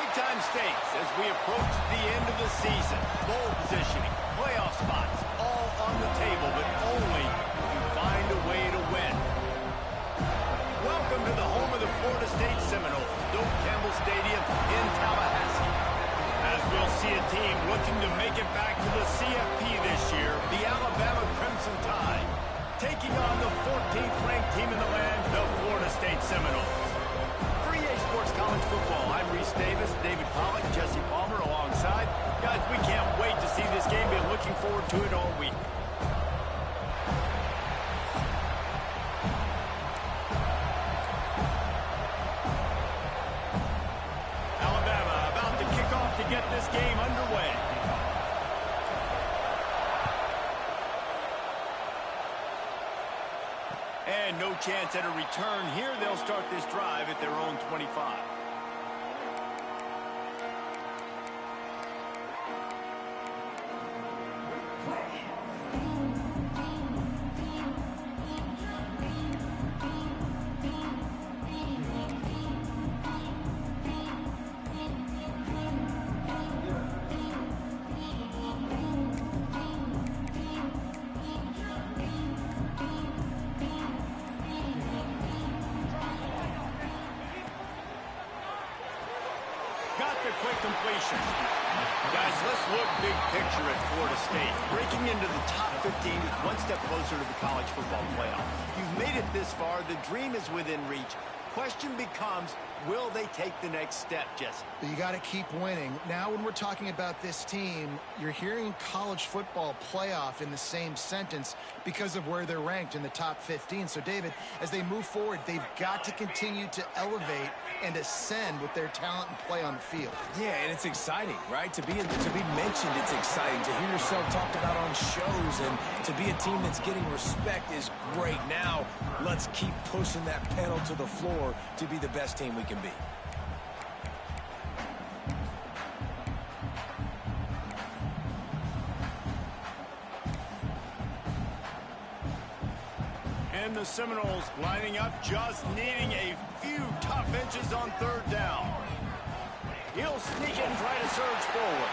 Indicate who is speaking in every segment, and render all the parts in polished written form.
Speaker 1: Big-time stakes as we approach the end of the season. Bowl positioning, playoff spots, all on the table, but only if you find a way to win. Welcome to the home of the Florida State Seminoles, Doak Campbell Stadium in Tallahassee. As we'll see a team looking to make it back to the CFP this year, the Alabama Crimson Tide, taking on the 14th ranked team in the land, the Florida State Seminoles. For EA Sports College Football, I'm Reese Davis, David Pollack, Jesse Palmer alongside. Guys, we can't wait to see this game. Been looking forward to it all week. Alabama about to kick off to get this game underway. And no chance at a return here. They'll start this drive at their own 25. Got the quick completion. Guys, let's look big picture at Florida State. Breaking into the top 15 is one step closer to the college football playoff. You've made it this far. The dream is within reach. Question becomes, will they take the next step, Jesse?
Speaker 2: You got to keep winning. Now when we're talking about this team, you're hearing college football playoff in the same sentence because of where they're ranked in the top 15. So, David, as they move forward, they've got to continue to elevate and ascend with their talent and play on the field.
Speaker 3: Yeah, and it's exciting, right? To be mentioned, it's exciting. To hear yourself talked about on shows and to be a team that's getting respect is great. Now, let's keep pushing that pedal to the floor to be the best team we can be.
Speaker 1: And the Seminoles lining up, just needing a few tough inches on third down. He'll sneak and try to surge forward.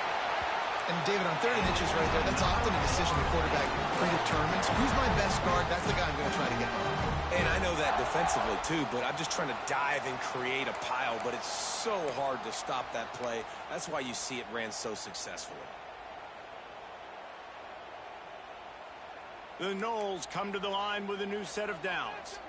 Speaker 2: And, David, on 30 inches right there, that's often a decision the quarterback predetermines. Who's my best guard? That's the guy I'm going to try to get.
Speaker 3: And I know that defensively, too, but I'm just trying to dive and create a pile, but it's so hard to stop that play. That's why you see it ran so successfully.
Speaker 1: The Noles come to the line with a new set of downs.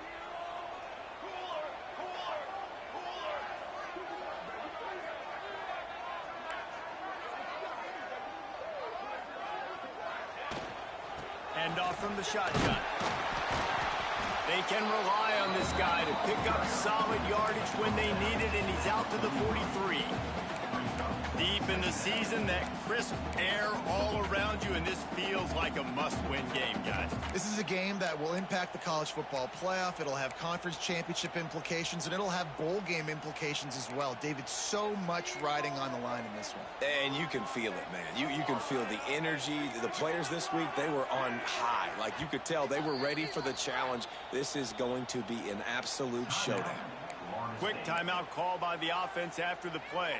Speaker 1: Hand off from the shotgun. They can rely on this guy to pick up solid yardage when they need it, and he's out to the 43. Deep in the season, that crisp air all around you, and this feels like a must-win game, guys.
Speaker 2: This is a game that will impact the college football playoff. It'll have conference championship implications, and it'll have bowl game implications as well. David, so much riding on the line in this one.
Speaker 3: And you can feel it, man. You can feel the energy. The players this week, they were on high. Like, you could tell they were ready for the challenge. This is going to be an absolute showdown.
Speaker 1: Quick timeout call by the offense after the play.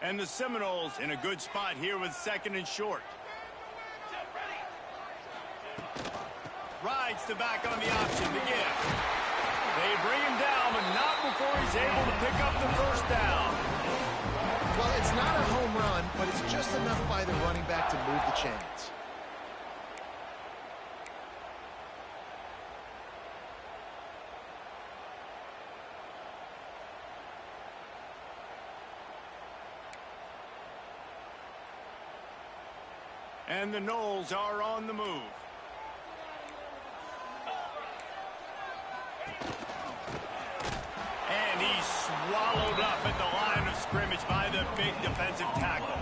Speaker 1: And the Seminoles in a good spot here with second and short. Rides to back on the option to give. They bring him down, but not before he's able to pick up the first down.
Speaker 2: Well, it's not a home run, but it's just enough by the running back to move the chains.
Speaker 1: And the Noles are on the move. And he's swallowed up at the line of scrimmage by the big defensive tackle.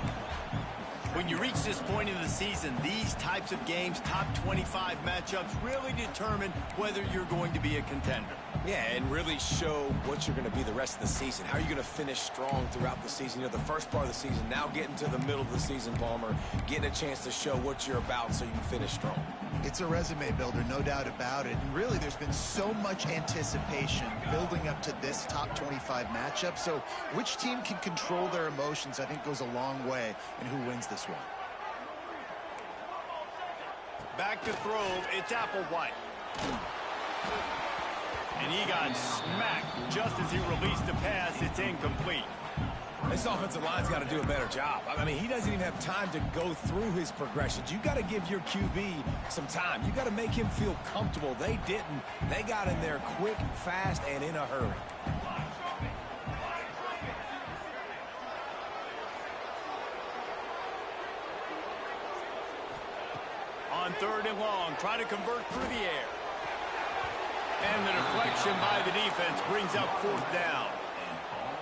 Speaker 1: When you reach this point in the season, these types of games, top 25 matchups, really determine whether you're going to be a contender.
Speaker 3: Yeah, and really show what you're going to be the rest of the season. How are you going to finish strong throughout the season? You know, the first part of the season, now getting to the middle of the season, Palmer, getting a chance to show what you're about so you can finish strong.
Speaker 2: It's a resume builder, no doubt about it. And really, there's been so much anticipation building up to this top 25 matchup. So which team can control their emotions, I think, goes a long way in who wins this one.
Speaker 1: Back to throw, it's Applewhite. And he got smacked just as he released the pass. It's incomplete.
Speaker 3: This offensive line's got to do a better job. I mean, he doesn't even have time to go through his progressions. You got to give your QB some time. You got to make him feel comfortable. They didn't. They got in there quick, fast, and in a hurry.
Speaker 1: On 3rd and long, try to convert through the air. And the deflection by the defense brings up 4th down.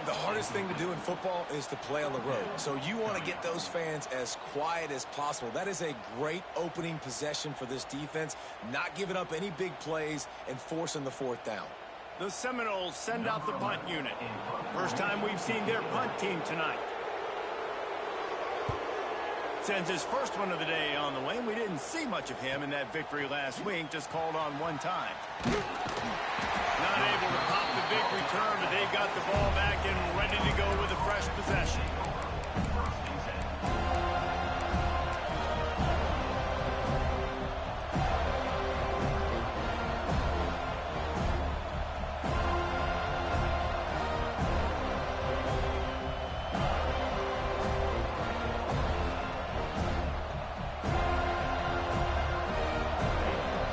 Speaker 3: The hardest thing to do in football is to play on the road. So you want to get those fans as quiet as possible. That is a great opening possession for this defense, not giving up any big plays and forcing the 4th down.
Speaker 1: The Seminoles send out the punt unit. First time we've seen their punt team tonight. Sends his first one of the day on the way. We didn't see much of him in that victory last week, just called on one time. Not able to pop the big return, but they've got the ball back and ready to go with a fresh possession.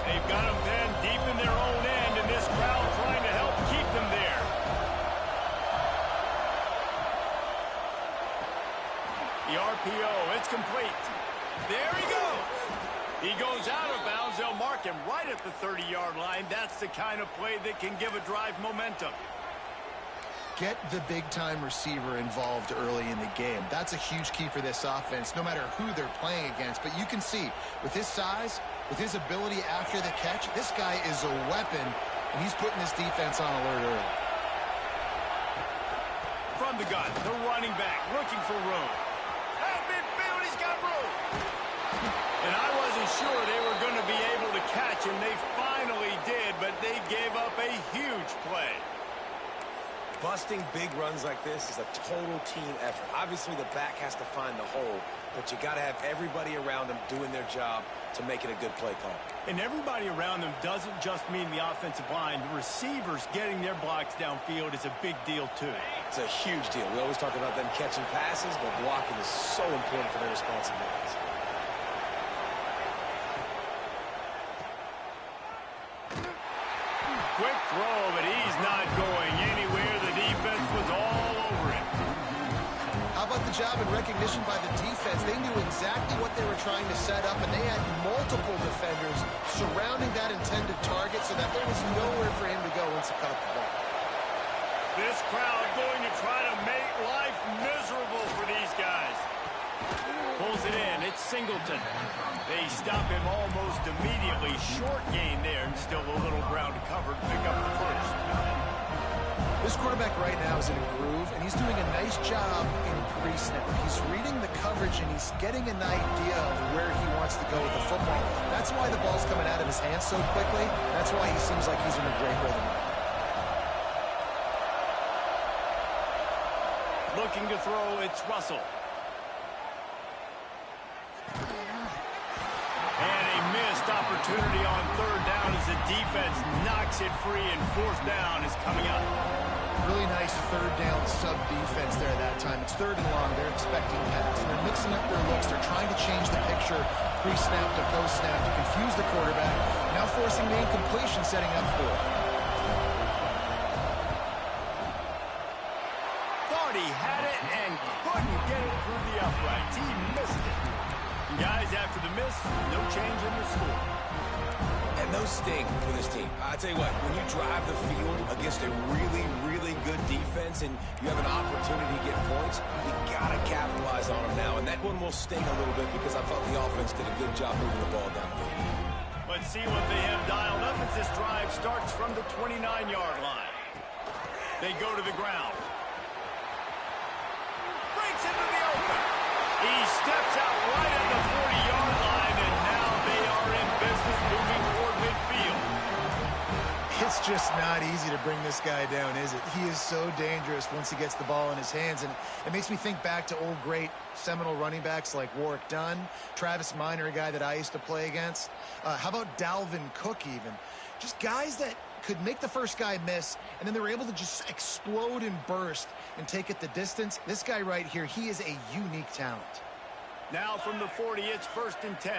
Speaker 1: They've got them then deep in their own end, and this crowd trying to help keep them there. The RPO, it's complete. There he goes. He goes out of bounds. They'll mark him right at the 30-yard line. That's the kind of play that can give a drive momentum.
Speaker 2: Get the big-time receiver involved early in the game. That's a huge key for this offense, no matter who they're playing against. But you can see, with his size, with his ability after the catch, this guy is a weapon, and he's putting this defense on alert early.
Speaker 1: From the gun, the running back looking for room. At midfield, he's got room. And I wasn't sure they were going to be able to catch him. They finally did, but they gave up a huge play.
Speaker 3: Busting big runs like this is a total team effort. Obviously, the back has to find the hole, but you got to have everybody around them doing their job to make it a good play call.
Speaker 1: And everybody around them doesn't just mean the offensive line. The receivers getting their blocks downfield is a big deal, too.
Speaker 3: It's a huge deal. We always talk about them catching passes, but blocking is so important for their responsibilities.
Speaker 1: Quick throw, but he's not going anywhere. The defense was all over it.
Speaker 2: How about the job and recognition by the defense? They knew exactly what they were trying to set up, and they had multiple defenders surrounding that intended target so that there was nowhere for him to go once he caught the ball.
Speaker 1: This crowd going to try to make life miserable for these guys. Pulls it in. It's Singleton. They stop him almost immediately. Short gain there, and still a little ground to cover to pick up the first.
Speaker 2: This quarterback right now is in a groove, and he's doing a nice job in pre-snap. He's reading the coverage, and he's getting an idea of where he wants to go with the football. That's why the ball's coming out of his hands so quickly. That's why he seems like he's in a great rhythm.
Speaker 1: Looking to throw, it's Russell. And a missed opportunity on 3rd down as the defense knocks it free, and 4th down is coming up.
Speaker 2: Really nice 3rd down sub-defense there that time. It's 3rd and long. They're expecting pass, and they're mixing up their looks. They're trying to change the picture pre-snap to post-snap to confuse the quarterback, now forcing the incompletion, setting up 4th.
Speaker 1: Thought he had it and couldn't get it through the uprights. He missed it. Guys, after the miss, no change in the score.
Speaker 3: And no sting for this team. I tell you what, when you drive the field against a really, really good defense and you have an opportunity to get points, you got to capitalize on them now. And that one will sting a little bit because I thought the offense did a good job moving the ball down the field.
Speaker 1: Let's see what they have dialed up as this drive starts from the 29-yard line. They go to the ground. Breaks into the open. He steps out right at the 40-yard line, and now they are in business moving toward midfield.
Speaker 2: It's just not easy to bring this guy down, is it? He is so dangerous once he gets the ball in his hands, and it makes me think back to old great Seminole running backs like Warwick Dunn, Travis Minor, a guy that I used to play against. How about Dalvin Cook even? Just guys that could make the first guy miss, and then they were able to just explode and burst and take it the distance. This guy right here, he is a unique talent.
Speaker 1: Now from the 40, it's 1st and 10.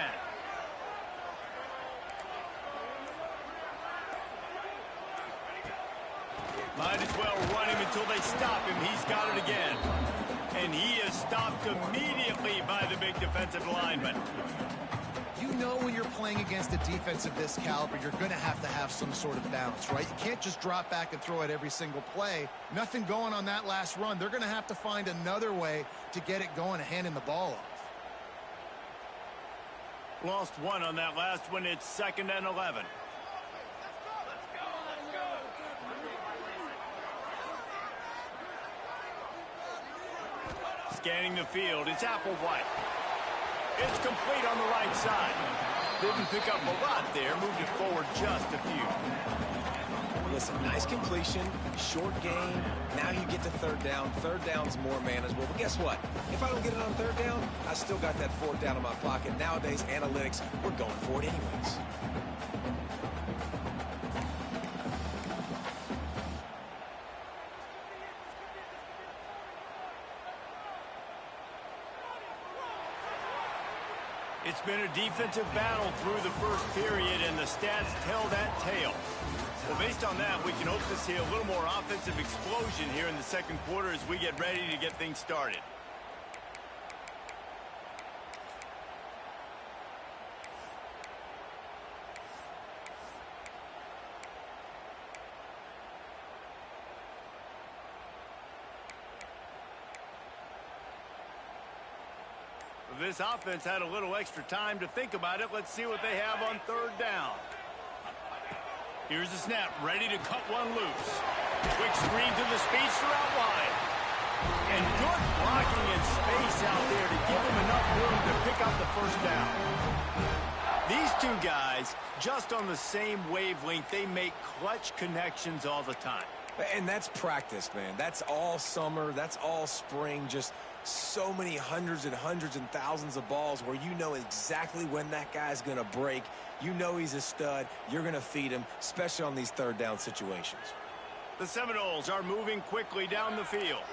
Speaker 1: Might as well run him until they stop him. He's got it again. And he is stopped immediately by the big defensive lineman.
Speaker 2: You know when you're playing against a defense of this caliber, you're going to have some sort of balance, right? You can't just drop back and throw it every single play. Nothing going on that last run. They're going to have to find another way to get it going and handing the ball off.
Speaker 1: Lost one on that last one. It's 2nd and 11. Scanning the field, it's Applewhite. It's complete on the right side. Didn't pick up a lot there, moved it forward just a few.
Speaker 3: Listen, nice completion, short game. Now you get to 3rd down. 3rd down's more manageable. But guess what? If I don't get it on 3rd down, I still got that 4th down in my pocket. Nowadays, analytics, we're going for it anyways.
Speaker 1: It's been a defensive battle through the first period, and the stats tell that tale. Well, based on that, we can hope to see a little more offensive explosion here in the 2nd quarter as we get ready to get things started. This offense had a little extra time to think about it. Let's see what they have on 3rd down. Here's the snap, ready to cut one loose. Quick screen to the speedster out wide. And good blocking in space out there to give him enough room to pick up the 1st down. These two guys, just on the same wavelength, they make clutch connections all the time.
Speaker 3: And that's practice, man. That's all summer. That's all spring. Just so many hundreds and thousands of balls where you know exactly when that guy's going to break. You know he's a stud. You're going to feed him, especially on these 3rd down situations.
Speaker 1: The Seminoles are moving quickly down the field.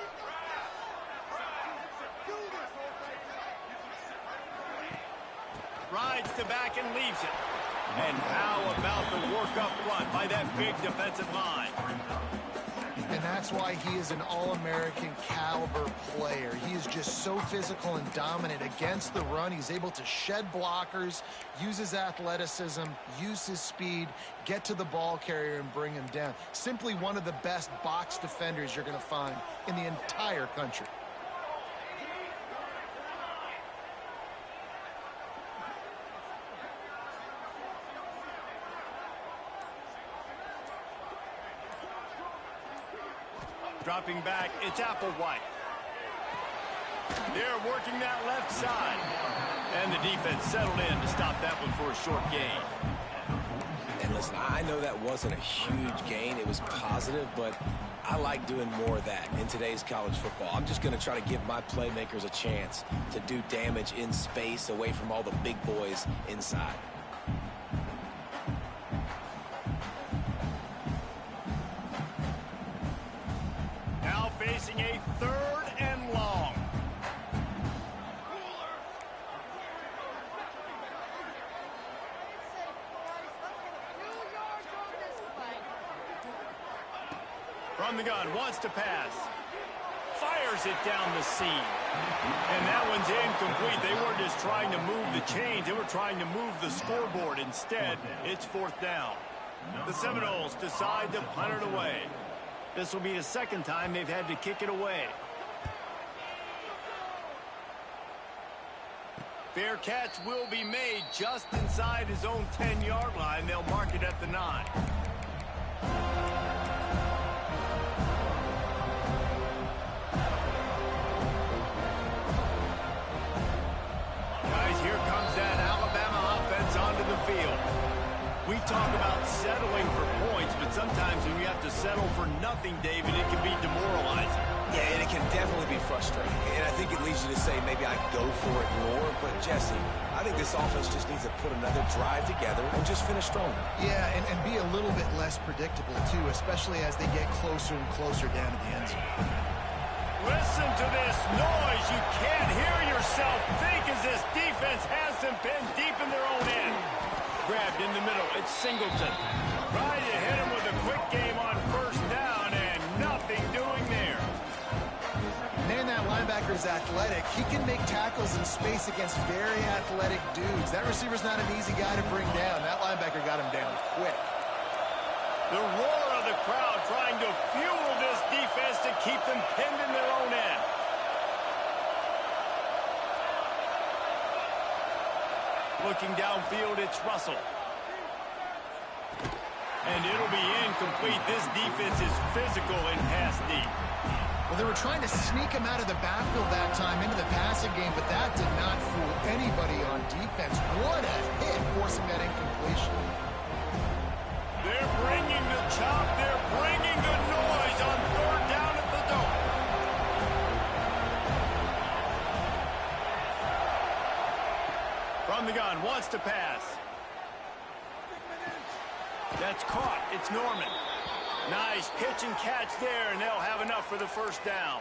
Speaker 1: Rides to back and leaves it. And how about the work up front by that big defensive line?
Speaker 2: And that's why he is an all-American caliber player. He is just so physical and dominant against the run. He's able to shed blockers, use his athleticism, use his speed, get to the ball carrier and bring him down. Simply one of the best box defenders you're going to find in the entire country.
Speaker 1: Dropping back, it's Applewhite. They're working that left side. And the defense settled in to stop that one for a short gain.
Speaker 3: And listen, I know that wasn't a huge gain. It was positive, but I like doing more of that in today's college football. I'm just going to try to give my playmakers a chance to do damage in space away from all the big boys inside.
Speaker 1: Facing a 3rd and long. From the gun, wants to pass. Fires fires it down the seam. And that one's incomplete. They weren't just trying to move the chains. They were trying to move the scoreboard. Instead, it's 4th down. The Seminoles decide to punt it away. This will be the second time they've had to kick it away. Fair catch will be made just inside his own 10-yard line. They'll mark it at the 9. Guys, here comes that Alabama offense onto the field. We talk about settling for points, but sometimes when you have to settle for nothing, David, it can be demoralizing.
Speaker 3: Yeah, and it can definitely be frustrating. And I think it leads you to say maybe I go for it more. But, Jesse, I think this offense just needs to put another drive together and just finish stronger.
Speaker 2: Yeah, and be a little bit less predictable, too, especially as they get closer and closer down to the end zone.
Speaker 1: Listen to this noise. You can't hear yourself think as this defense has them pinned deep in their own end. Grabbed in the middle. It's Singleton. Trying to hit him with a quick game on 1st down, and nothing doing there.
Speaker 2: Man, that linebacker's athletic. He can make tackles in space against very athletic dudes. That receiver's not an easy guy to bring down. That linebacker got him down quick.
Speaker 1: The roar of the crowd trying to fuel this defense to keep them pinned in their own end. Looking downfield, it's Russell. And it'll be incomplete. This defense is physical and pass deep.
Speaker 2: Well, they were trying to sneak him out of the backfield that time into the passing game, but that did not fool anybody on defense. What a hit, forcing that incompletion.
Speaker 1: They're bringing the chop. They're bringing the noise on 3rd down at the Dome. From the gun, wants to pass. That's caught. It's Norman. Nice pitch and catch there, and they'll have enough for the 1st down.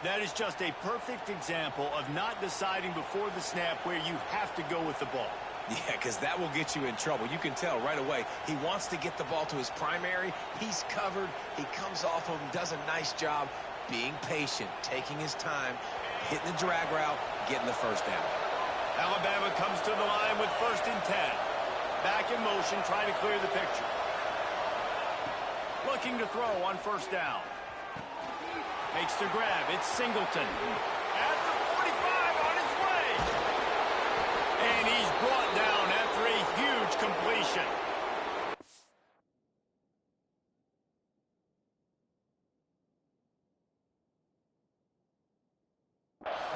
Speaker 1: That is just a perfect example of not deciding before the snap where you have to go with the ball.
Speaker 3: Yeah, because that will get you in trouble. You can tell right away he wants to get the ball to his primary. He's covered. He comes off of him, does a nice job being patient, taking his time, hitting the drag route, getting the 1st down.
Speaker 1: Alabama comes to the line with 1st and 10. Back in motion, trying to clear the picture. Looking to throw on 1st down. Makes the grab. It's Singleton. At the 45 on his way. And he's brought down after a huge completion.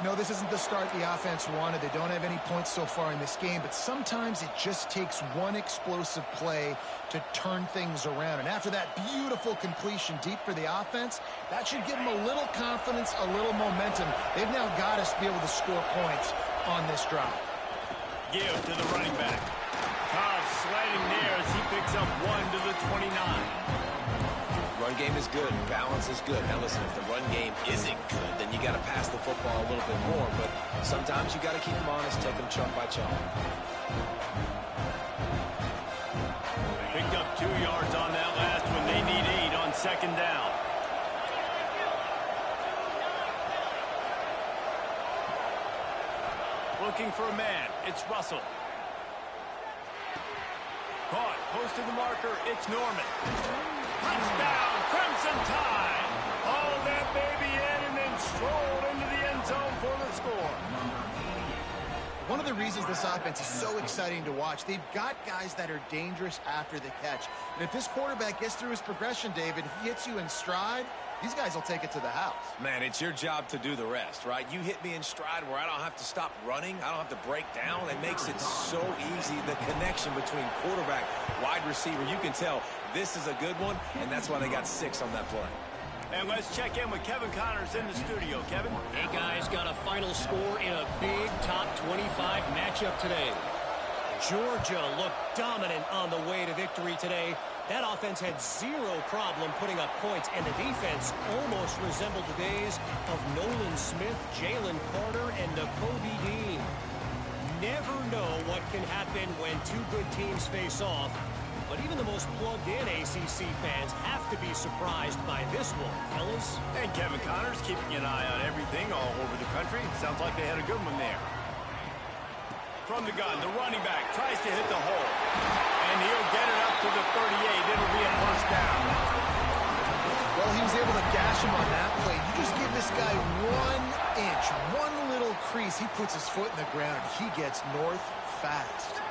Speaker 2: No, this isn't the start the offense wanted. They don't have any points so far in this game, but sometimes it just takes one explosive play to turn things around. And after that beautiful completion deep for the offense, that should give them a little confidence, a little momentum. They've now got to be able to score points on this drive.
Speaker 1: Give to the running back. Cobb sliding there as he picks up 1 to the 29.
Speaker 3: Run game is good. Balance is good. Now, listen, if the run game isn't good, then you got to pass the football a little bit more. But sometimes you got to keep them honest, take them chunk by chunk.
Speaker 1: Picked up 2 yards on that last one. They need 8 on 2nd down. Looking for a man. It's Russell. Caught. Close to the marker. It's Norman. Touchdown, Crimson Tide. Haul that baby in and then stroll into the end zone for the score.
Speaker 2: One of the reasons this offense is so exciting to watch, they've got guys that are dangerous after the catch. And if this quarterback gets through his progression, David, he hits you in stride, these guys will take it to the house.
Speaker 3: Man, it's your job to do the rest, right? You hit me in stride where I don't have to stop running. I don't have to break down. It makes it so easy. The connection between quarterback, wide receiver, you can tell this is a good one, and that's why they got 6 on that play.
Speaker 1: And let's check in with Kevin Connors in the studio. Kevin?
Speaker 4: Hey, guys, got a final score in a big top 25 matchup today. Georgia looked dominant on the way to victory today. That offense had 0 problem putting up points, and the defense almost resembled the days of Nolan Smith, Jalen Carter, and Nakobe Dean. Never know what can happen when 2 good teams face off, But even the most plugged-in ACC fans have to be surprised by this one, fellas.
Speaker 1: And Kevin Connor's keeping an eye on everything all over the country. Sounds like they had a good one there. From the gun, the running back tries to hit the hole. And he'll get it up to the 38. It'll be a first down.
Speaker 2: Well, he was able to gash him on that play. You just give this guy 1 inch, one little crease. He puts his foot in the ground. He gets north fast.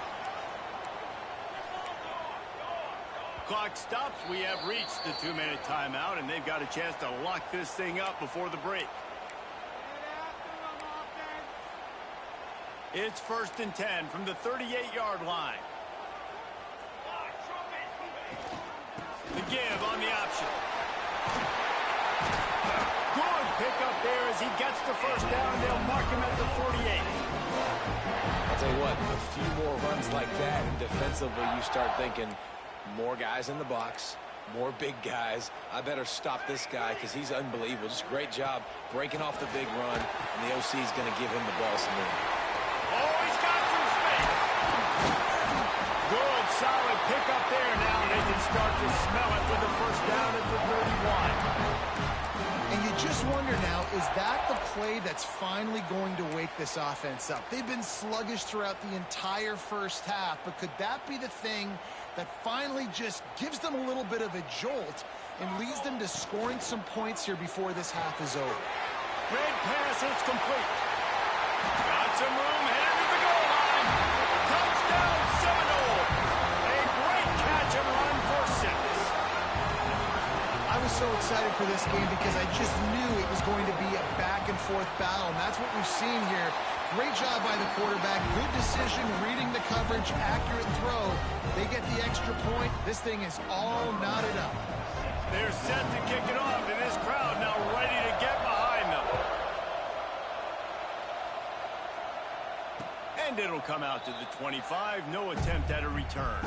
Speaker 1: Clock stops. We have reached the 2-minute timeout, and they've got a chance to lock this thing up before the break. It's 1st and 10 from the 38-yard line. The give on the option. Good pickup there as he gets the first down. They'll mark him at the 48.
Speaker 3: I'll tell you what, a few more runs like that, and defensively you start thinking, more guys in the box, more big guys. I better stop this guy because he's unbelievable. Just great job breaking off the big run, and the OC is going to give him the ball some more.
Speaker 1: Oh, he's got some space. Good, solid pickup there. Now they can start to smell it with the first down at the 31.
Speaker 2: And you just wonder now, is that the play that's finally going to wake this offense up? They've been sluggish throughout the entire first half, but could that be the thing that finally just gives them a little bit of a jolt and leads them to scoring some points here before this half is over?
Speaker 1: Great pass, it's complete. Got some room, headed to the goal line. Touchdown Seminole. A great catch and run for 6.
Speaker 2: I was so excited for this game because I just knew it was going to be a back-and-forth battle, and that's what we've seen here. Great job by the quarterback. Good decision, reading the coverage, accurate throw. They get the extra point. This thing is all knotted up.
Speaker 1: They're set to kick it off, and this crowd now ready to get behind them. And it'll come out to the 25. No attempt at a return.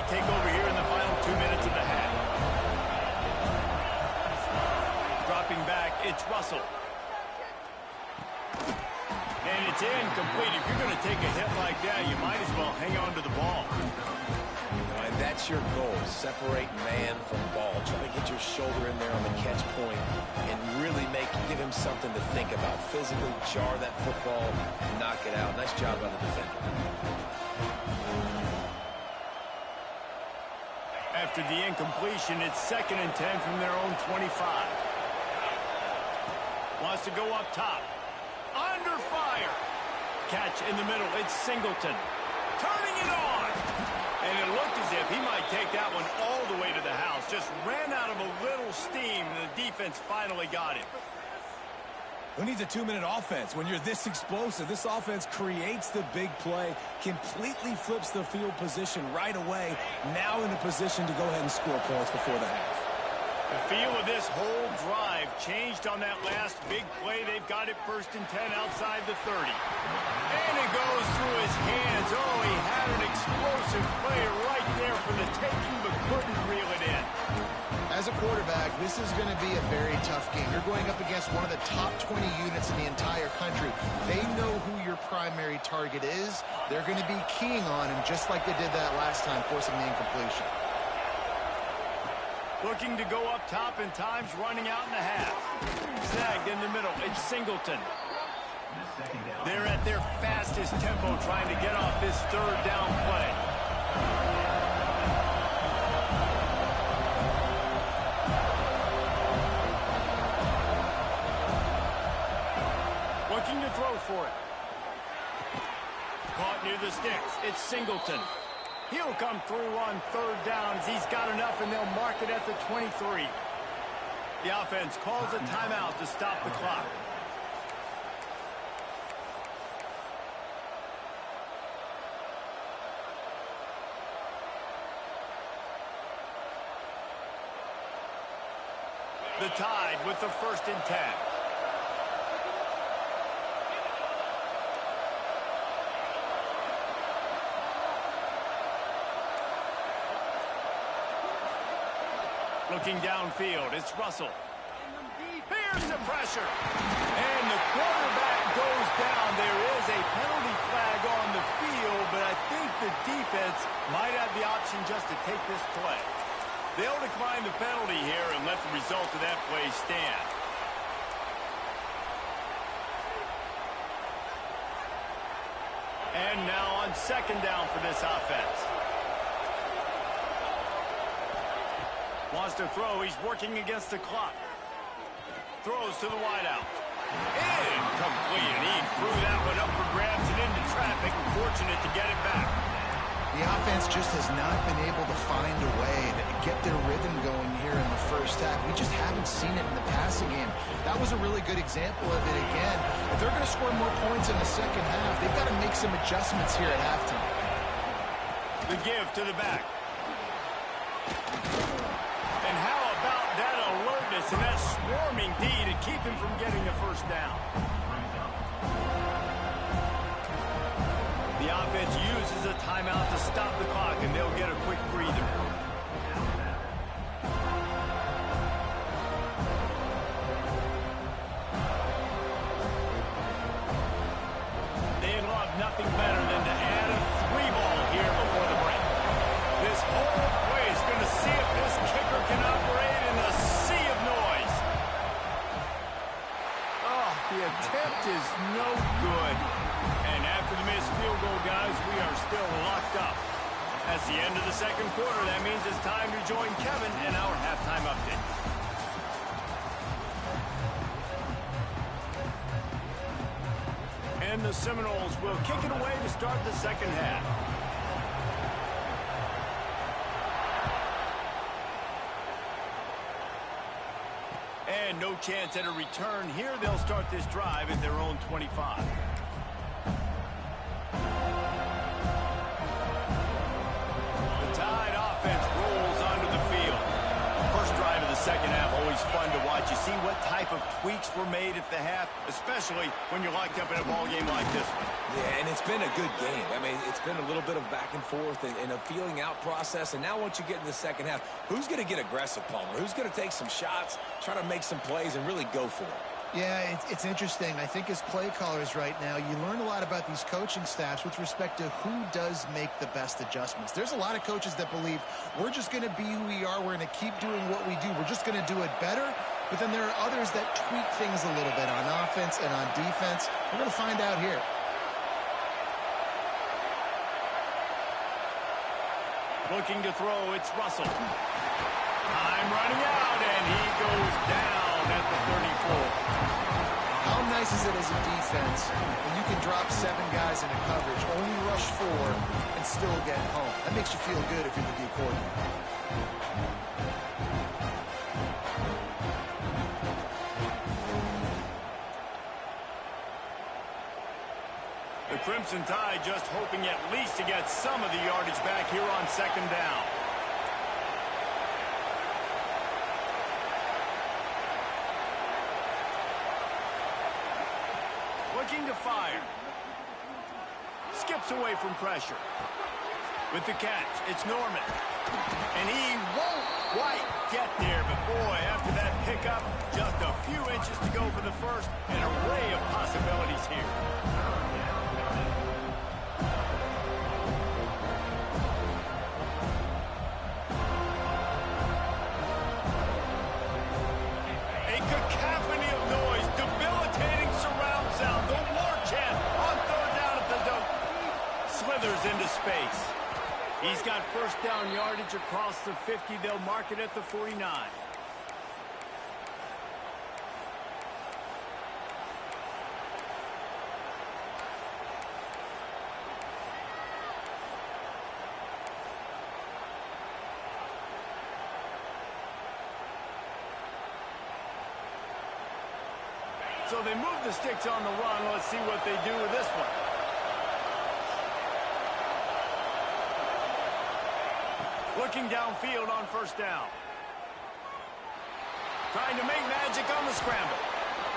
Speaker 1: Take over here in the final 2 minutes of the half. Dropping back, it's Russell. And it's incomplete. If you're going to take a hit like that, you might as well hang on to the ball.
Speaker 3: And that's your goal. Separate man from ball. Try to get your shoulder in there on the catch point and really give him something to think about. Physically jar that football and knock it out. Nice job by the defender.
Speaker 1: After the incompletion, it's 2nd and 10 from their own 25. Wants to go up top. Under fire. Catch in the middle. It's Singleton. Turning it on. And it looked as if he might take that one all the way to the house. Just ran out of a little steam, and the defense finally got him.
Speaker 3: Who needs a 2-minute offense? When you're this explosive, this offense creates the big play, completely flips the field position right away, now in a position to go ahead and score points before the half.
Speaker 1: The feel of this whole drive changed on that last big play. They've got it 1st and 10 outside the 30. And it goes through his hands. Oh, he had an explosive play right there for the taking, but couldn't reel it in.
Speaker 2: As a quarterback, this is going to be a very tough game. You're going up against one of the top 20 units in the entire country. They know who your primary target is. They're going to be keying on him just like they did that last time, forcing the incompletion.
Speaker 1: Looking to go up top, and time's running out in the half. Snagged in the middle. It's Singleton. They're at their fastest tempo trying to get off this 3rd down play. Looking to throw for it. Caught near the sticks. It's Singleton. He'll come through on 3rd down as he's got enough, and they'll mark it at the 23. The offense calls a timeout to stop the clock. The Tide with the 1st and 10. Looking downfield, it's Russell. Here's the pressure. And the quarterback goes down. There is a penalty flag on the field, but I think the defense might have the option just to take this play. They'll decline the penalty here and let the result of that play stand. And now on second down for this offense. Wants to throw. He's working against the clock. Throws to the wideout. Incomplete. And he threw that one up for grabs and into traffic. Fortunate to get it back.
Speaker 2: The offense just has not been able to find a way to get their rhythm going here in the first half. We just haven't seen it in the passing game. That was a really good example of it again. If they're going to score more points in the second half, they've got to make some adjustments here at halftime.
Speaker 1: The give to the back. And how about that alertness and that swarming D to keep him from getting the first down? The offense uses a timeout to stop the clock, and they'll get a quick breather. They'd love nothing better than to add a 3-ball here before the break. This whole play is going to see if this kicker can operate in a sea of noise. Oh, the attempt is no good. And after the missed field goal, guys, we are still locked up. That's the end of the second quarter. That means it's time to join Kevin in our halftime update. And the Seminoles will kick it away to start the second half. And no chance at a return here. They'll start this drive at their own 25. Second half, always fun to watch. You see what type of tweaks were made at the half, especially when you're locked up in a ball game like this one.
Speaker 3: Yeah, and it's been a good game. I mean, it's been a little bit of back and forth and a feeling out process. And now once you get in the second half, who's going to get aggressive, Palmer? Who's going to take some shots, try to make some plays, and really go for it?
Speaker 2: Yeah, it's interesting. I think as play callers right now, you learn a lot about these coaching staffs with respect to who does make the best adjustments. There's a lot of coaches that believe we're just going to be who we are. We're going to keep doing what we do. We're just going to do it better. But then there are others that tweak things a little bit on offense and on defense. We're going to find out here.
Speaker 1: Looking to throw, it's Russell. Time running out, and he goes down at the 34.
Speaker 2: How nice is it as a defense when you can drop 7 guys into coverage, only rush 4, and still get home? That makes you feel good if you're the D coordinator.
Speaker 1: The Crimson Tide just hoping at least to get some of the yardage back here on second down. Looking to fire. Skips away from pressure. With the catch, it's Norman. And he won't quite get there, but boy, after that pickup, just a few inches to go for the first. An array of possibilities here. A cacophony of noise, debilitating surround sound. The war chant on third down at the dope. Slithers into space. He's got first down yardage across the 50. They'll mark it at the 49. So they move the sticks on the run. Let's see what they do with this one. Looking downfield on first down. Trying to make magic on the scramble.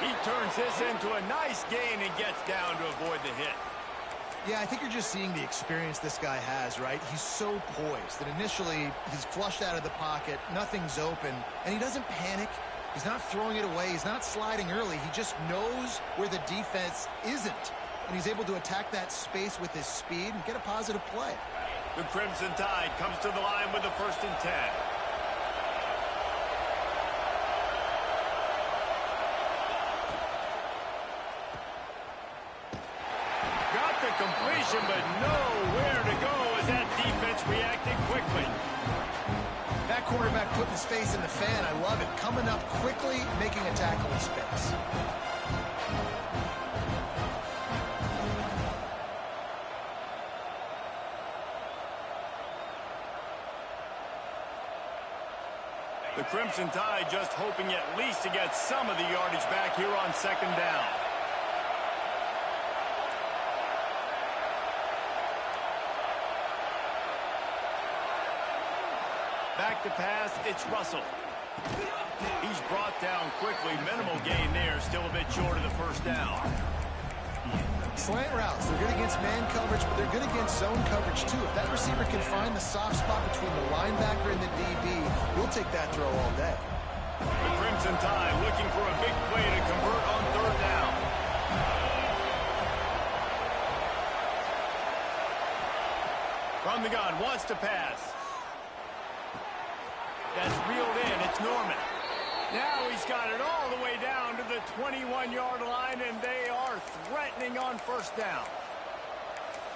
Speaker 1: He turns this into a nice gain and gets down to avoid the hit.
Speaker 2: Yeah, I think you're just seeing the experience this guy has, right? He's so poised that initially he's flushed out of the pocket, nothing's open, and he doesn't panic. He's not throwing it away. He's not sliding early. He just knows where the defense isn't, and he's able to attack that space with his speed and get a positive play.
Speaker 1: The Crimson Tide comes to the line with the 1st and 10. Got the completion, but nowhere to go as that defense reacted quickly.
Speaker 2: That quarterback putting his face in the fan, I love it. Coming up quickly, making a tackle in space.
Speaker 1: The Crimson Tide just hoping at least to get some of the yardage back here on 2nd down. Back to pass, it's Russell. He's brought down quickly. Minimal gain there, still a bit short of the 1st down.
Speaker 2: Slant routes, they're good against man coverage, but they're good against zone coverage too. If that receiver can find the soft spot between the linebacker and the DB, we'll take that throw all day.
Speaker 1: The Crimson Tide looking for a big play to convert on 3rd down. From the gun, wants to pass. That's reeled in. It's Norman. Now he's got it all the way down to the 21-yard line, and they are threatening on 1st down.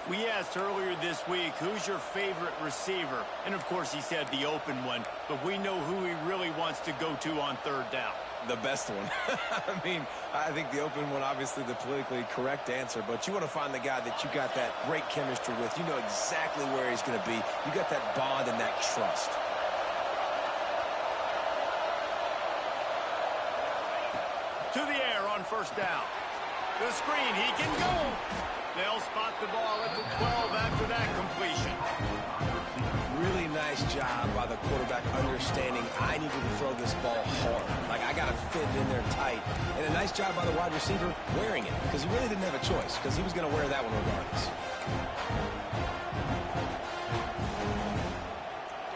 Speaker 1: We asked earlier this week, who's your favorite receiver? And, of course, he said the open one, but we know who he really wants to go to on 3rd down.
Speaker 3: The best one. I mean, I think the open one, obviously the politically correct answer, but you want to find the guy that you got that great chemistry with. You know exactly where he's going to be. You got that bond and that trust.
Speaker 1: To the air on 1st down. The screen, he can go. They'll spot the ball at the 12 after that completion.
Speaker 3: Really nice job by the quarterback understanding I need to throw this ball hard. Like, I got to fit it in there tight. And a nice job by the wide receiver wearing it, because he really didn't have a choice, because he was going to wear that one regardless.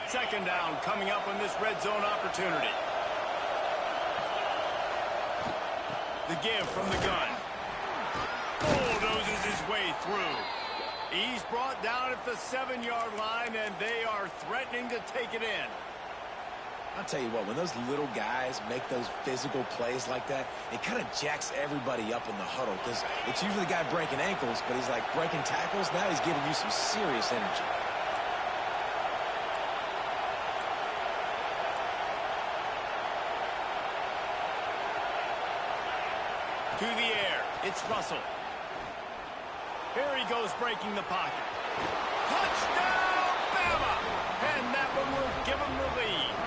Speaker 1: 2nd down coming up on this red zone opportunity. The give from the gun. Bulldozes his way through. He's brought down at the 7-yard line, and they are threatening to take it in.
Speaker 3: I'll tell you what, when those little guys make those physical plays like that, it kind of jacks everybody up in the huddle, because it's usually the guy breaking ankles, but he's like breaking tackles. Now he's giving you some serious energy.
Speaker 1: To the air, it's Russell. Here he goes breaking the pocket. Touchdown, Bama! And that one will give him the lead.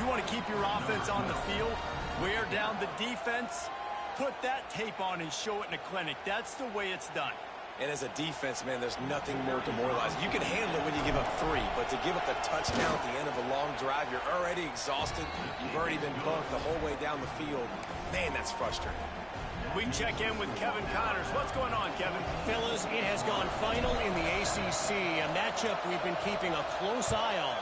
Speaker 1: You want to keep your offense on the field, wear down the defense, put that tape on and show it in a clinic. That's the way it's done.
Speaker 3: And as a defense, man, there's nothing more demoralizing. You can handle it when you give up 3, but to give up the touchdown at the end of a long drive, you're already exhausted. You've already been punked the whole way down the field. Man, that's frustrating.
Speaker 1: We check in with Kevin Connors. What's going on, Kevin?
Speaker 4: Fellas, it has gone final in the ACC, a matchup we've been keeping a close eye on.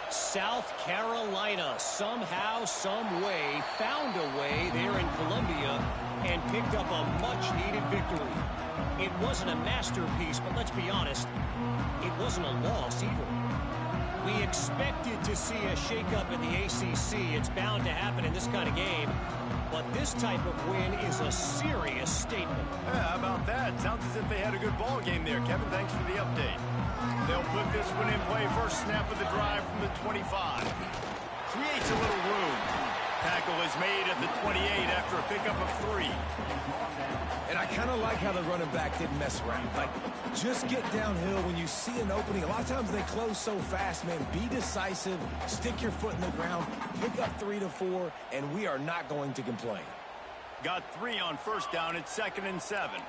Speaker 4: South Carolina somehow, some way, found a way there in Columbia and picked up a much-needed victory. It wasn't a masterpiece, but let's be honest, it wasn't a loss either. We expected to see a shakeup in the ACC. It's bound to happen in this kind of game. But this type of win is a serious statement.
Speaker 1: Yeah, how about that? Sounds as if they had a good ball game there. Kevin, thanks for the update. They'll put this one in play. First snap of the drive from the 25. Creates a little room. Tackle is made at the 28 after a pickup of 3.
Speaker 3: And I kind of like how the running back didn't mess around. Like, just get downhill when you see an opening. A lot of times they close so fast, man. Be decisive, stick your foot in the ground, pick up 3 to 4, and we are not going to complain.
Speaker 1: Got 3 on first down. It's 2nd and 7.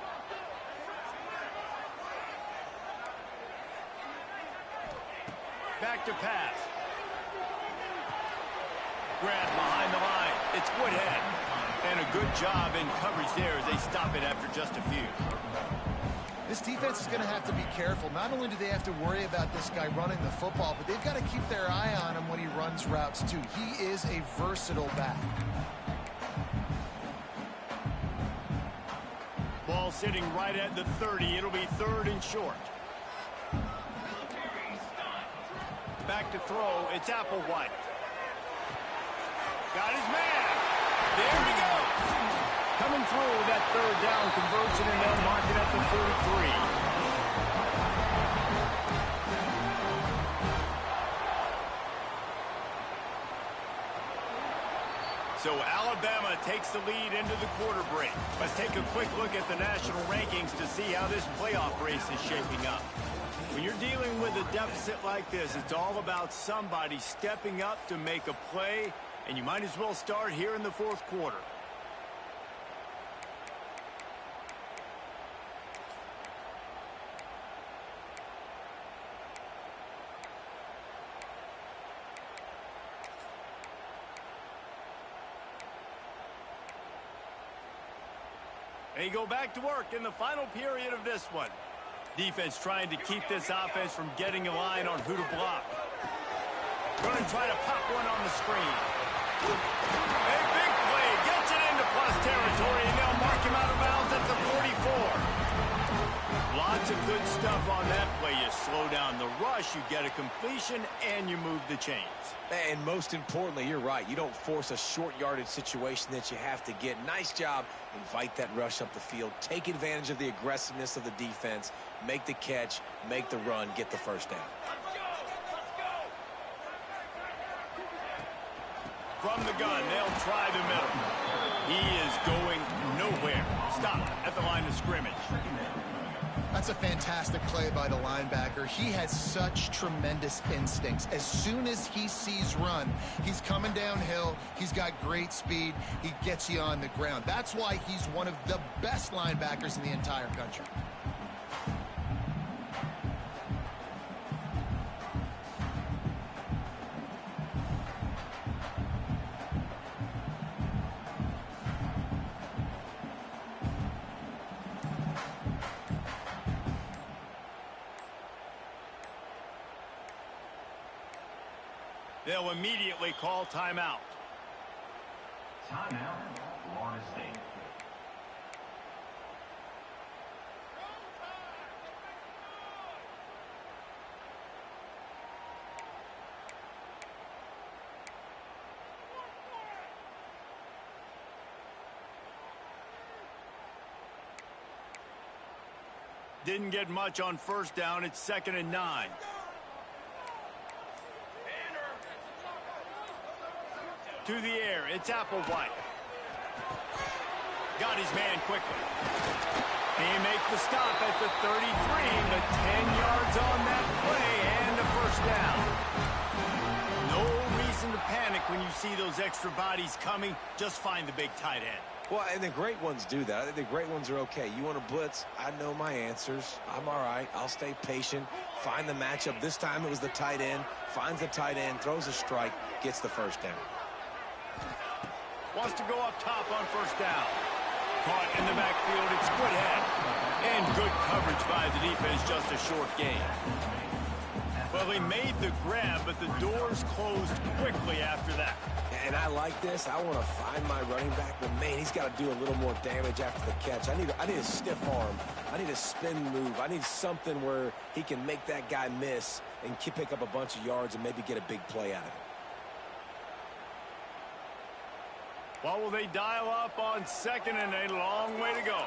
Speaker 1: Back to pass. Grab behind the line. It's Woodhead. And a good job in coverage there as they stop it after just a few.
Speaker 2: This defense is going to have to be careful. Not only do they have to worry about this guy running the football, but they've got to keep their eye on him when he runs routes too. He is a versatile back.
Speaker 1: Ball sitting right at the 30. It'll be 3rd and short. Back to throw. It's Applewhite. Got his man. There he goes. Coming through with that 3rd down conversion, and they'll mark it at the 43. So Alabama takes the lead into the quarter break. Let's take a quick look at the national rankings to see how this playoff race is shaping up. When you're dealing with a deficit like this, it's all about somebody stepping up to make a play, and you might as well start here in the 4th quarter. They go back to work in the final period of this one. Defense trying to keep this offense from getting a line on who to block. Going to try to pop one on the screen. A big play. Gets it into plus territory, and they'll mark him out of bounds at the 44. Lots of good stuff on that play. You slow down the rush, you get a completion, and you move the chains.
Speaker 3: And most importantly, you're right. You don't force a short yardage situation that you have to get. Nice job. Invite that rush up the field. Take advantage of the aggressiveness of the defense. Make the catch. Make the run. Get the first down.
Speaker 1: From the gun, they'll try the middle. He is going nowhere. Stop at the line of scrimmage.
Speaker 2: That's a fantastic play by the linebacker. He has such tremendous instincts. As soon as he sees run, he's coming downhill. He's got great speed. He gets you on the ground. That's why he's one of the best linebackers in the entire country.
Speaker 1: They'll immediately call timeout.
Speaker 5: Timeout, Florida State.
Speaker 1: Didn't get much on 1st down. It's 2nd and 9. To the air, it's Applewhite. Got his man quickly. They make the stop at the 33, but 10 yards on that play and a 1st down. No reason to panic when you see those extra bodies coming. Just find the big tight end.
Speaker 3: Well, and the great ones do that. I think the great ones are okay. You want to blitz? I know my answers. I'm all right. I'll stay patient. Find the matchup. This time it was the tight end. Finds the tight end, throws a strike, gets the 1st down.
Speaker 1: Wants to go up top on 1st down. Caught in the backfield, it's Goodhead. And good coverage by the defense, just a short gain. Well, he made the grab, but the doors closed quickly after that.
Speaker 3: And I like this. I want to find my running back, but man, he's got to do a little more damage after the catch. I need a stiff arm. I need a spin move. I need something where he can make that guy miss and pick up a bunch of yards and maybe get a big play out of it.
Speaker 1: What will they dial up on 2nd and a long way to go?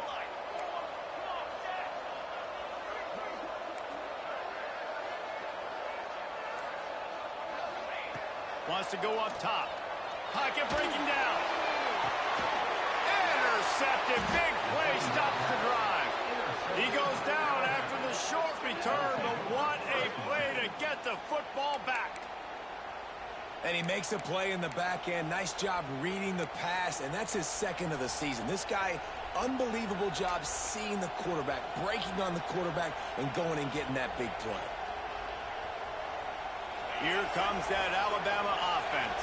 Speaker 1: Wants to go up top. Pocket breaking down. Intercepted. Big play stops the drive. He goes down after the short return, but what a play to get the football back.
Speaker 3: And he makes a play in the back end. Nice job reading the pass, and that's his 2nd of the season. This guy, unbelievable job seeing the quarterback, breaking on the quarterback, and going and getting that big play.
Speaker 1: Here comes that Alabama offense.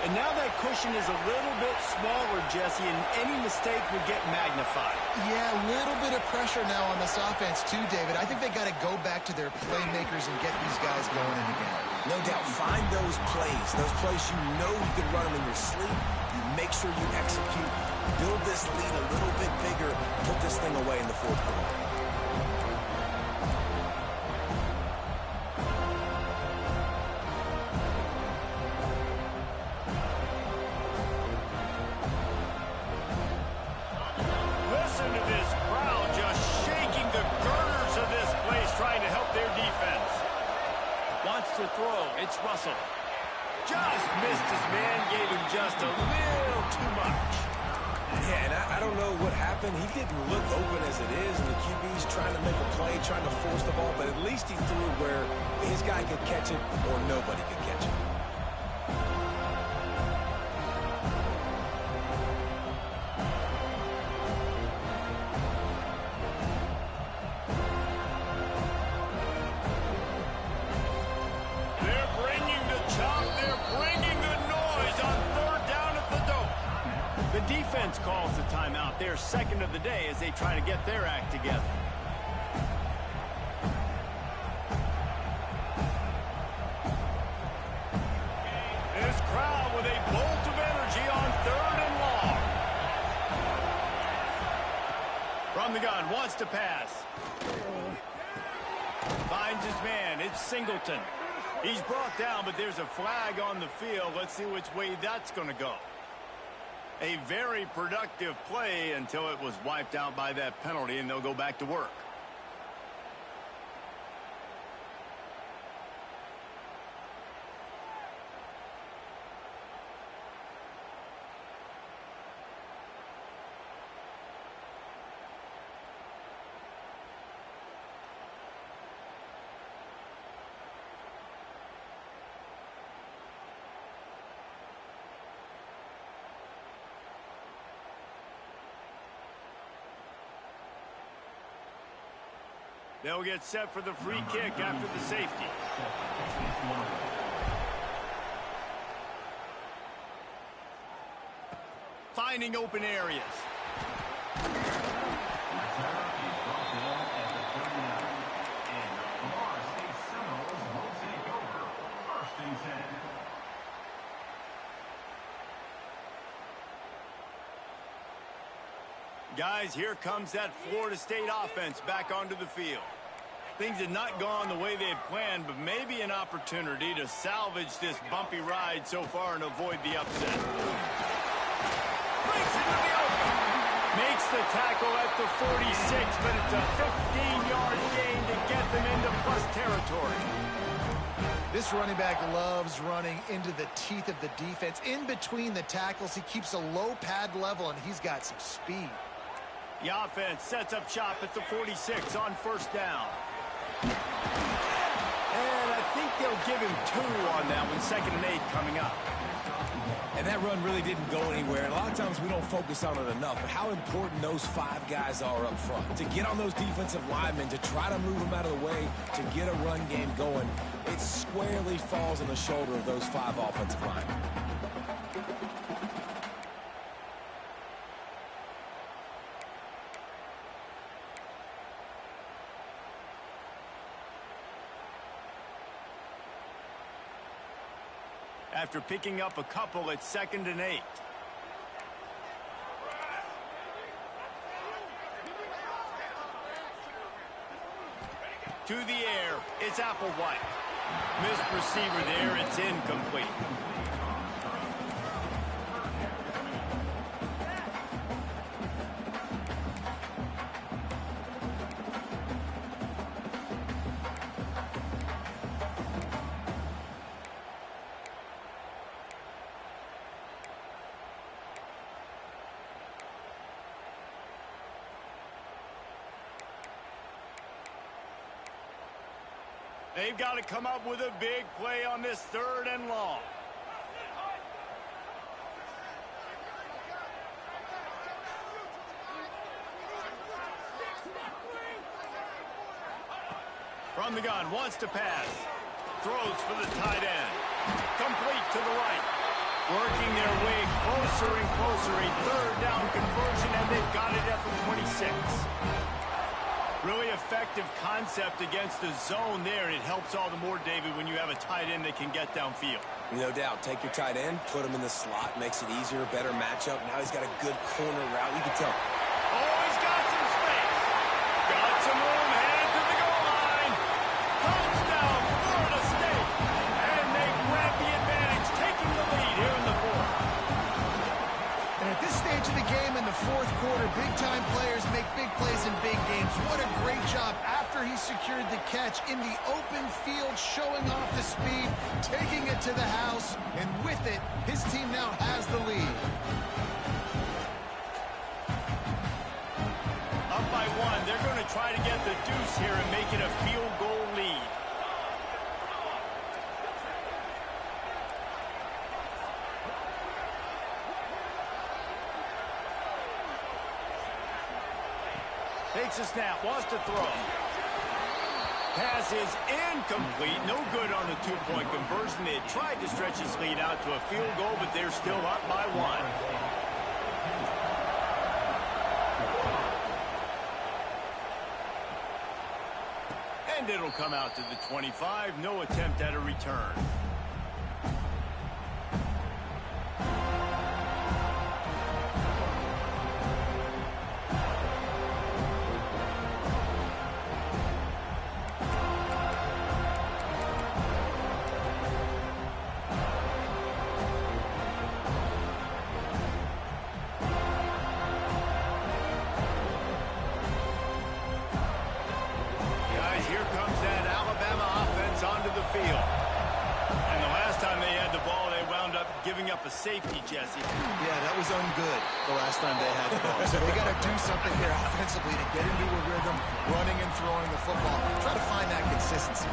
Speaker 1: And now that cushion is a little bit smaller, Jesse, and any mistake would get magnified.
Speaker 2: Yeah, a little bit of pressure now on this offense too, David. I think they got to go back to their playmakers and get these guys going in the game.
Speaker 3: No doubt, find those plays you know you can run them in your sleep. You make sure you execute, build this lead a little bit bigger, put this thing away in the fourth quarter.
Speaker 1: Listen to this crowd just shaking the girders of this place, trying to help their defense. Wants to throw. It's Russell. Just missed his man, gave him just a little too much.
Speaker 3: Yeah, and I don't know what happened. He didn't look open as it is, and the QB's trying to make a play, trying to force the ball, but at least he threw where his guy could catch it or nobody could catch it.
Speaker 1: They're bringing the chop. They're bringing the noise on third down at the Dome. The defense calls the timeout. They're second of the day as they try to get their act together. This crowd with a bolt of energy on third and long. From the gun, wants to pass. Finds his man. It's Singleton. He's brought down, but there's a flag on the field. Let's see which way that's going to go. A very productive play until it was wiped out by that penalty, and they'll go back to work. They'll get set for the free kick after the safety. Finding open areas. Guys, here comes that Florida State offense back onto the field. Things had not gone the way they had planned, but maybe an opportunity to salvage this bumpy ride so far and avoid the upset. Breaks into the open. Makes the tackle at the 46, but it's a 15-yard gain to get them into plus territory.
Speaker 2: This running back loves running into the teeth of the defense. In between the tackles, he keeps a low pad level, and he's got some speed.
Speaker 1: The offense sets up shop at the 46 on first down. And I think they'll give him 2 on that one, 2nd and 8 coming up.
Speaker 3: And that run really didn't go anywhere. And a lot of times we don't focus on it enough, but how important those 5 guys are up front. To get on those defensive linemen, to try to move them out of the way, to get a run game going, it squarely falls on the shoulder of those 5 offensive linemen.
Speaker 1: After picking up a couple at 2nd and 8. To the air, it's Applewhite. Missed receiver there, it's incomplete. They've got to come up with a big play on this 3rd and long. From the gun, wants to pass. Throws for the tight end. Complete to the right. Working their way closer and closer. A third down conversion, and they've got it at the 26. Really effective concept against the zone there. It helps all the more, David, when you have a tight end that can get downfield.
Speaker 3: No doubt. Take your tight end, put him in the slot, makes it easier, better matchup. Now he's got a good corner route. You can tell.
Speaker 1: Oh, he's got some space. Got some room, headed to the goal line. Touchdown, Florida State. And they grab the advantage, taking the lead here in the fourth.
Speaker 2: And at this stage of the game in the fourth quarter, big-time players make big plays in big games. What a great job after he secured the catch in the open field, showing off the speed, taking it to the house, and with it, his team now has the lead.
Speaker 1: Up by one, they're going to try to get the deuce here and make it a field goal lead. Takes a snap, wants to throw. Pass is incomplete. No good on the two-point conversion. They tried to stretch his lead out to a field goal, but they're still up by one. And it'll come out to the 25. No attempt at a return. Giving up a safety, Jesse.
Speaker 2: Yeah, that was ungood the last time they had the ball. So they got to do something here offensively to get into a rhythm, running and throwing the football. Try to find that consistency.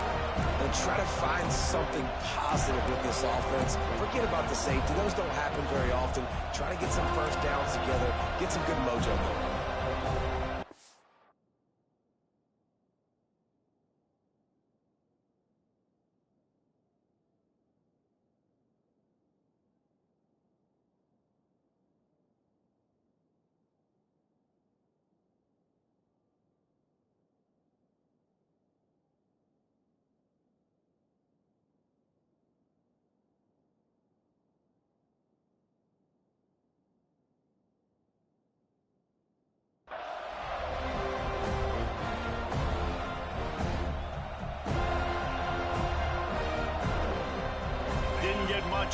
Speaker 3: And try to find something positive with this offense. Forget about the safety. Those don't happen very often. Try to get some first downs together. Get some good mojo going.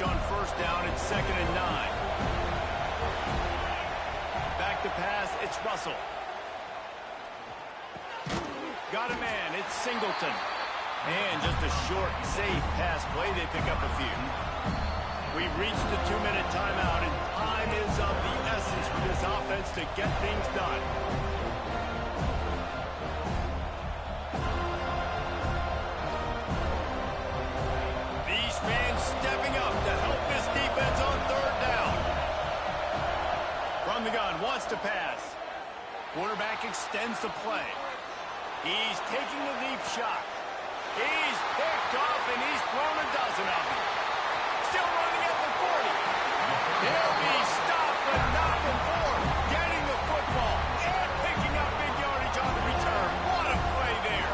Speaker 1: On first down, it's 2nd and 9. Back to pass, it's Russell. Got a man, it's Singleton. And just a short, safe pass play, they pick up a few. We've reached the 2-minute timeout, and time is of the essence for this offense to get things done. Stepping up to help this defense on third down. From the gun, wants to pass. Quarterback extends the play. He's taking the deep shot. He's picked off, and he's thrown a dozen of them. Still running at the 40. He'll be stopped, but not before getting the football and picking up big yardage on the return. What a play there.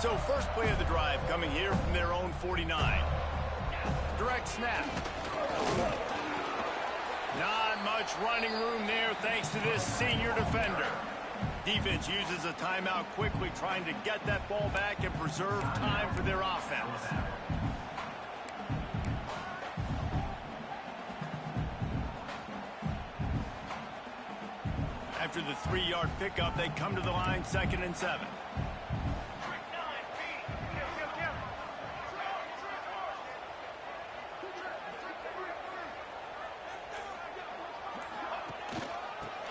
Speaker 1: So first play of the drive coming here from their own 49. Direct snap. Not much running room there thanks to this senior defender. Defense uses a timeout quickly, trying to get that ball back and preserve time for their offense. After the 3-yard pickup, they come to the line 2nd and 7.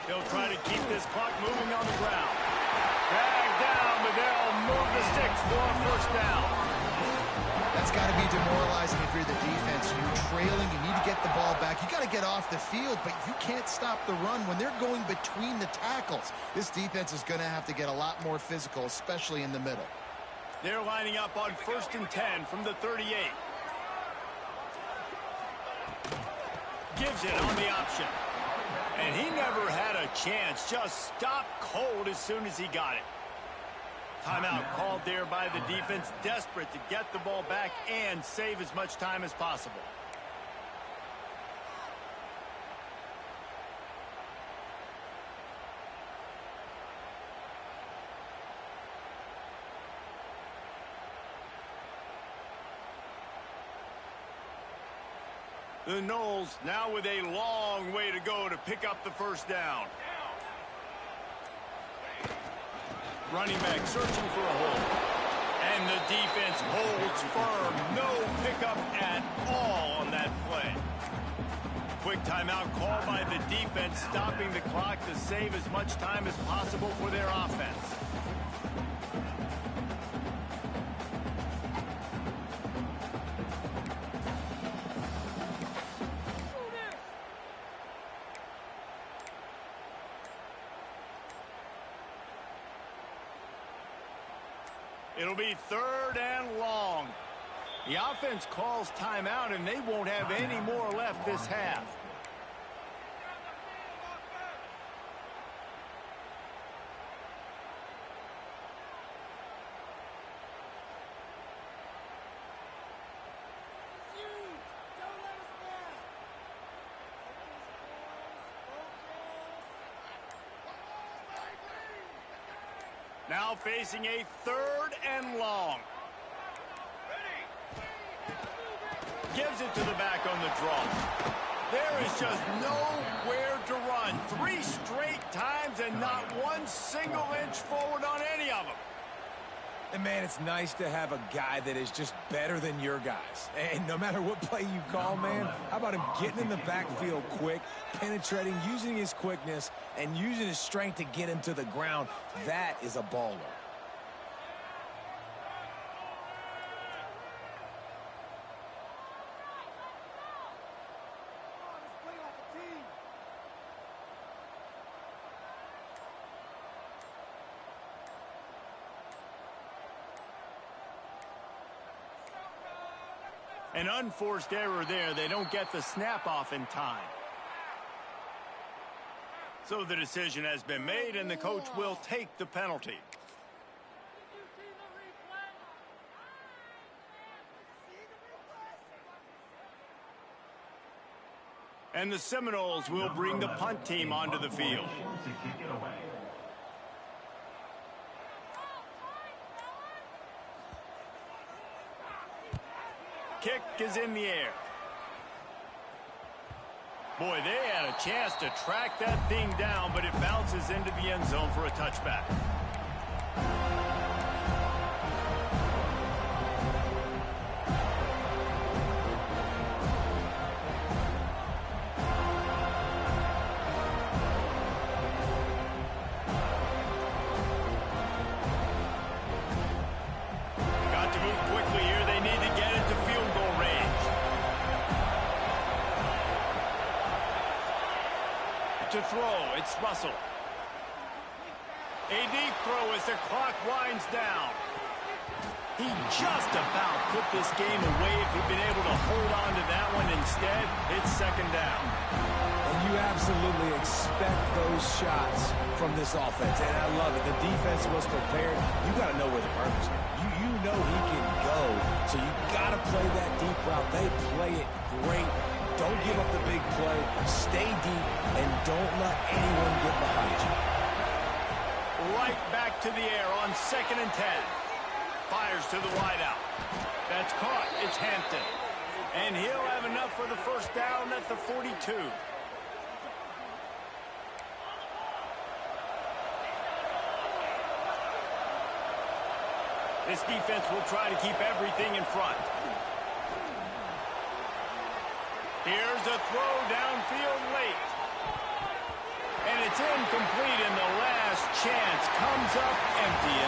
Speaker 1: They'll try to keep this clock moving on the ground. Dragged down, but they'll move the sticks for a first down.
Speaker 2: That's got to be demoralizing if you're the defense. You're trailing. You need to get the ball back. You got to get off the field, but you can't stop the run when they're going between the tackles. This defense is going to have to get a lot more physical, especially in the middle.
Speaker 1: They're lining up on 1st and 10 from the 38. Gives it on the option. And he never had a chance. Just stopped cold as soon as he got it. Timeout called there by the defense, desperate to get the ball back and save as much time as possible. The Knowles now with a long way to go to pick up the first down. Running back searching for a hole. And the defense holds firm. No pickup at all on that play. Quick timeout called by the defense, stopping the clock to save as much time as possible for their offense. It'll be 3rd and long. The offense calls timeout, and they won't have any more left this half. Now facing a 3rd and long. Gives it to the back on the draw. There is just nowhere to run. 3 straight times and not one single inch forward on any of them.
Speaker 3: And, man, it's nice to have a guy that is just better than your guys. And no matter what play you call, man, how about him getting in the backfield quick, penetrating, using his quickness, and using his strength to get him to the ground. That is a baller.
Speaker 1: An unforced error there. They don't get the snap off in time. So the decision has been made, and the coach will take the penalty. And the Seminoles will bring the punt team onto the field.
Speaker 5: To kick it away.
Speaker 1: Kick is in the air. Boy, they had a chance to track that thing down, but it bounces into the end zone for a touchback. Got to move quickly here. They need to get it to field goal range. To throw, it's Russell. A deep throw as the clock winds down. He just about put this game away if he'd been able to hold on to that one. Instead, it's 2nd down.
Speaker 3: And you absolutely expect those shots from this offense. And I love it. The defense was prepared. You got to know where the burgers are. You know he can go. So you got to play that deep route. They play it great. Don't give up the big play. Stay deep, and don't let anyone get behind you.
Speaker 1: Right back to the air on 2nd and 10. Fires to the wideout. That's caught. It's Hampton. And he'll have enough for the first down at the 42. This defense will try to keep everything in front. Here's a throw downfield late. And it's incomplete, and the last chance comes up empty.